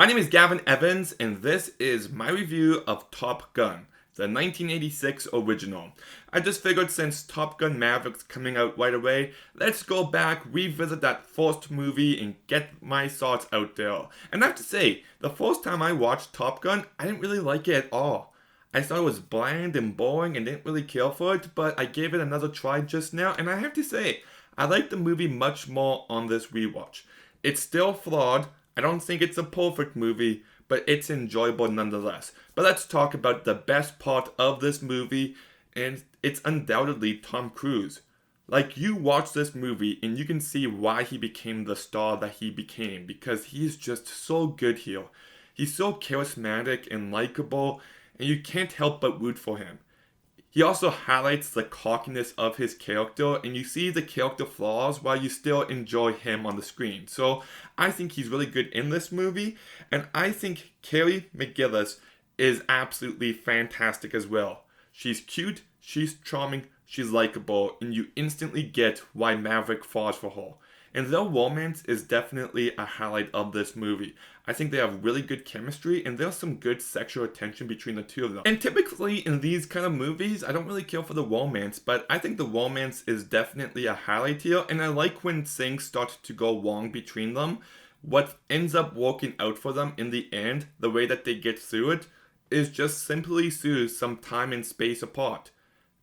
My name is Gavin Evans, and this is my review of Top Gun, the 1986 original. I just figured since Top Gun Maverick's coming out right away, let's go back, revisit that first movie, and get my thoughts out there. And I have to say, the first time I watched Top Gun, I didn't really like it at all. I thought it was bland and boring and didn't really care for it, but I gave it another try just now, and I have to say, I like the movie much more on this rewatch. It's still flawed. I don't think it's a perfect movie, but it's enjoyable nonetheless. But let's talk about the best part of this movie, and it's undoubtedly Tom Cruise. Like, you watch this movie and you can see why he became the star that he became, because he's just so good here. He's so charismatic and likable, and you can't help but root for him. He also highlights the cockiness of his character, and you see the character flaws while you still enjoy him on the screen. So I think he's really good in this movie, and I think Carey McGillis is absolutely fantastic as well. She's cute, she's charming, she's likable, and you instantly get why Maverick falls for her. And their romance is definitely a highlight of this movie. I think they have really good chemistry, and there's some good sexual tension between the two of them. And typically in these kind of movies, I don't really care for the romance, but I think the romance is definitely a highlight here, and I like when things start to go wrong between them. What ends up working out for them in the end, the way that they get through it, is just simply through some time and space apart.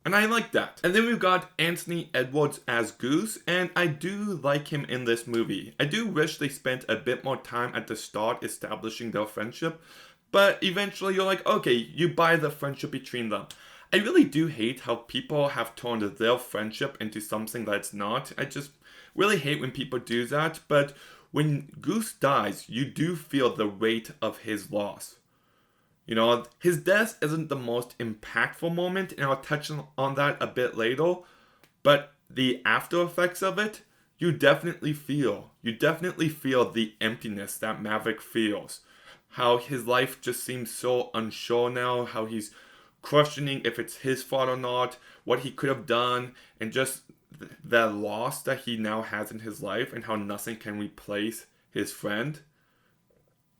And I like that. And then we've got Anthony Edwards as Goose, and I do like him in this movie. I do wish they spent a bit more time at the start establishing their friendship, but eventually you're like, okay, you buy the friendship between them. I really do hate how people have turned their friendship into something that's not. I just really hate when people do that, but when Goose dies, you do feel the weight of his loss. You know, his death isn't the most impactful moment, and I'll touch on that a bit later, but the after effects of it, you definitely feel. You definitely feel the emptiness that Maverick feels. How his life just seems so unsure now, how he's questioning if it's his fault or not, what he could have done, and just the loss that he now has in his life, and how nothing can replace his friend.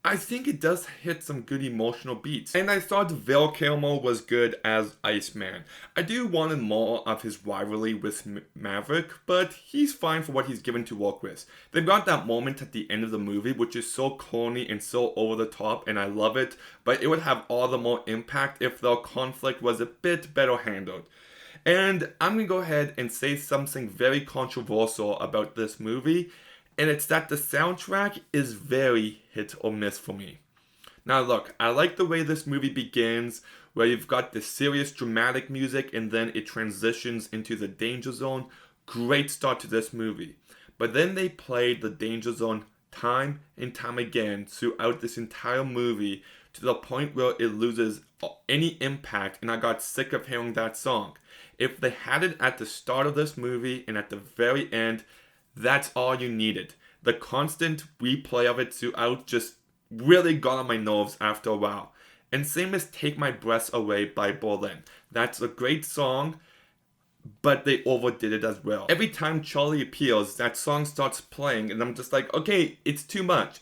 I think it does hit some good emotional beats. And I thought Val Kilmer was good as Iceman. I do wanted more of his rivalry with Maverick, but he's fine for what he's given to work with. They've got that moment at the end of the movie, which is so corny and so over the top, and I love it, but it would have all the more impact if their conflict was a bit better handled. And I'm gonna go ahead and say something very controversial about this movie, and it's that the soundtrack is very hit or miss for me. Now, look, I like the way this movie begins, where you've got the serious dramatic music and then it transitions into the danger zone. Great start to this movie. But then they played the danger zone time and time again throughout this entire movie to the point where it loses any impact, and I got sick of hearing that song. If they had it at the start of this movie and at the very end, that's all you needed. The constant replay of it throughout just really got on my nerves after a while. And same as Take My Breath Away by Berlin. That's a great song, but they overdid it as well. Every time Charlie appears, that song starts playing, and I'm just like, okay, it's too much.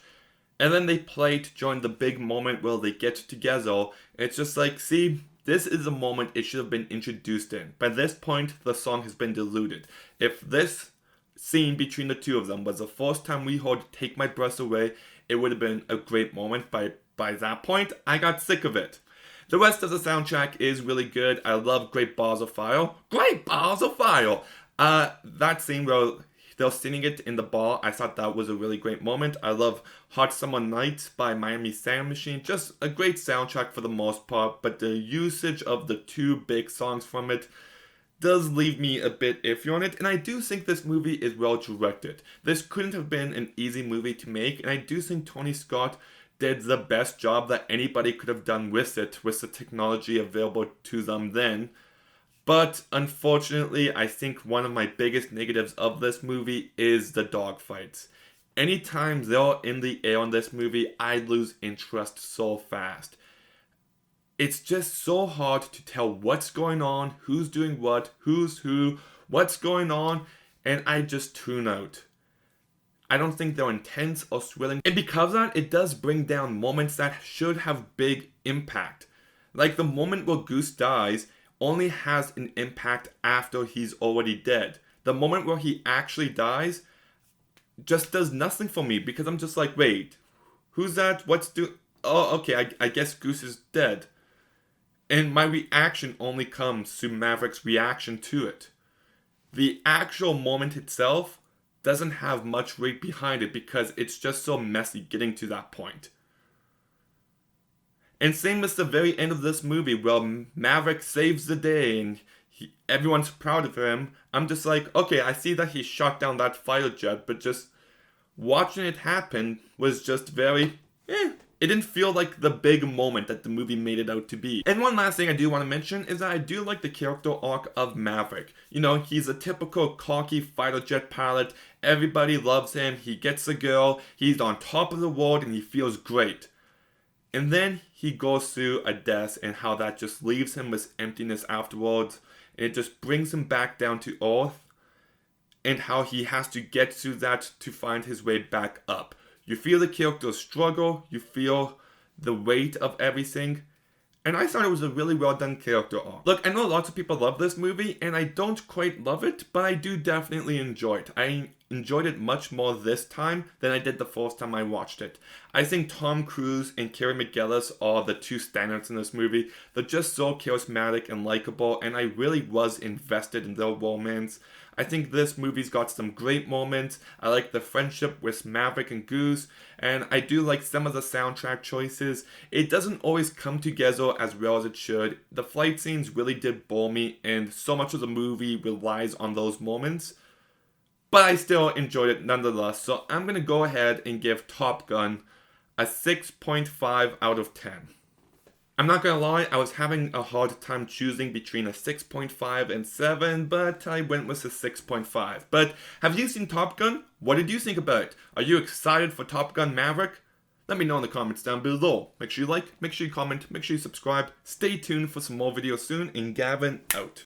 And then they play it during the big moment where they get together, and it's just like, see, this is a moment it should have been introduced in. By this point, the song has been diluted. If this scene between the two of them was the first time we heard Take My Breath Away, it would have been a great moment. By that point, I got sick of it. The rest of the soundtrack is really good. I love Great Balls of Fire. Great Balls of Fire! That scene where they're singing it in the bar, I thought that was a really great moment. I love Hot Summer Night by Miami Sound Machine. Just a great soundtrack for the most part, but the usage of the two big songs from it does leave me a bit iffy on it, and I do think this movie is well directed. This couldn't have been an easy movie to make, and I do think Tony Scott did the best job that anybody could have done with it, with the technology available to them then. But unfortunately, I think one of my biggest negatives of this movie is the dogfights. Anytime they're in the air in this movie, I lose interest so fast. It's just so hard to tell what's going on, who's doing what, who's who, what's going on, and I just tune out. I don't think they're intense or thrilling. And because of that, it does bring down moments that should have big impact. Like the moment where Goose dies only has an impact after he's already dead. The moment where he actually dies just does nothing for me because I'm just like, wait, who's that? Oh, okay, I guess Goose is dead. And my reaction only comes through Maverick's reaction to it. The actual moment itself doesn't have much weight behind it because it's just so messy getting to that point. And same as the very end of this movie where Maverick saves the day and everyone's proud of him. I'm just like, okay, I see that he shot down that fighter jet, but just watching it happen was just very, It didn't feel like the big moment that the movie made it out to be. And one last thing I do want to mention is that I do like the character arc of Maverick. You know, he's a typical cocky fighter jet pilot. Everybody loves him. He gets a girl. He's on top of the world and he feels great. And then he goes through a death and how that just leaves him with emptiness afterwards. And it just brings him back down to earth. And how he has to get through that to find his way back up. You feel the character struggle. You feel the weight of everything. And I thought it was a really well done character arc. Look, I know lots of people love this movie, and I don't quite love it, but I do definitely enjoy it. I enjoyed it much more this time than I did the first time I watched it. I think Tom Cruise and Carey McGillis are the two standards in this movie. They're just so charismatic and likable, and I really was invested in their romance. I think this movie's got some great moments. I like the friendship with Maverick and Goose, and I do like some of the soundtrack choices. It doesn't always come together as well as it should. The flight scenes really did bore me, and so much of the movie relies on those moments. But I still enjoyed it nonetheless, so I'm going to go ahead and give Top Gun a 6.5 out of 10. I'm not gonna lie, I was having a hard time choosing between a 6.5 and 7, but I went with a 6.5. But have you seen Top Gun? What did you think about it? Are you excited for Top Gun Maverick? Let me know in the comments down below. Make sure you like, make sure you comment, make sure you subscribe. Stay tuned for some more videos soon, and Gavin out.